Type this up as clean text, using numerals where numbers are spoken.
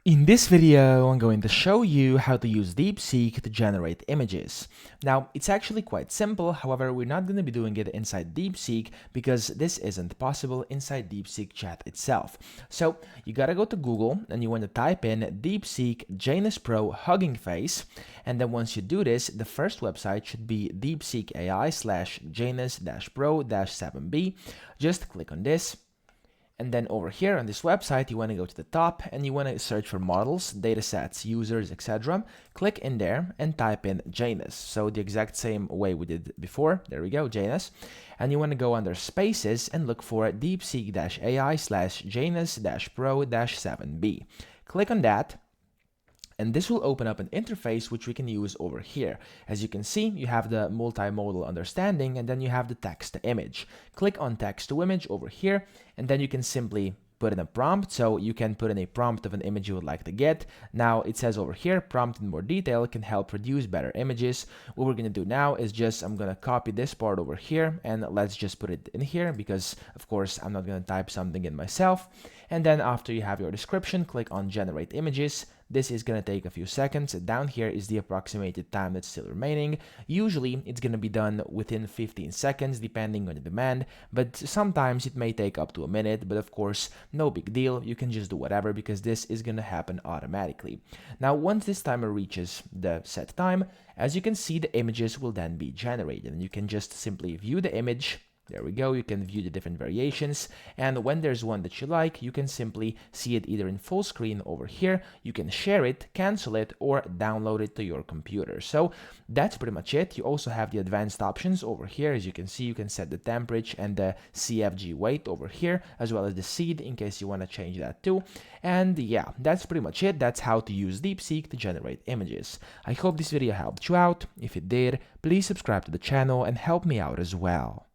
In this video, I'm going to show you how to use DeepSeek to generate images. Now, it's actually quite simple, however, we're not going to be doing it inside DeepSeek because this isn't possible inside DeepSeek chat itself. So, you gotta go to Google and you want to type in DeepSeek Janus Pro Hugging Face, and then once you do this, the first website should be DeepSeek AI / Janus-Pro -7b. Just click on this. And then over here on this website, you want to go to the top and you want to search for models, datasets, users, etc. Click in there and type in Janus. So the exact same way we did before. There we go, Janus. And you want to go under spaces and look for DeepSeek-AI / Janus-Pro -7b. Click on that. And this will open up an interface which we can use over here. As you can see, you have the multimodal understanding and then you have the text to image. Click on text to image over here and then you can simply put in a prompt. So you can put in a prompt of an image you would like to get. Now it says over here, prompt in more detail can help produce better images. What we're going to do now is I'm going to copy this part over here and let's just put it in here because of course I'm not going to type something in myself. And then after you have your description, click on generate images. This is going to take a few seconds. Down here is the approximated time that's still remaining. Usually it's going to be done within 15 seconds depending on the demand, but sometimes it may take up to a minute, but of course no big deal. You can just do whatever because this is going to happen automatically. Now once this timer reaches the set time, as you can see, the images will then be generated and you can just simply view the image. There we go, you can view the different variations, and when there's one that you like, you can simply see it either in full screen over here, you can share it, cancel it, or download it to your computer. So that's pretty much it. You also have the advanced options over here. As you can see, you can set the temperature and the CFG weight over here, as well as the seed in case you want to change that too. And yeah, that's pretty much it. That's how to use DeepSeek to generate images. I hope this video helped you out. If it did, please subscribe to the channel and help me out as well.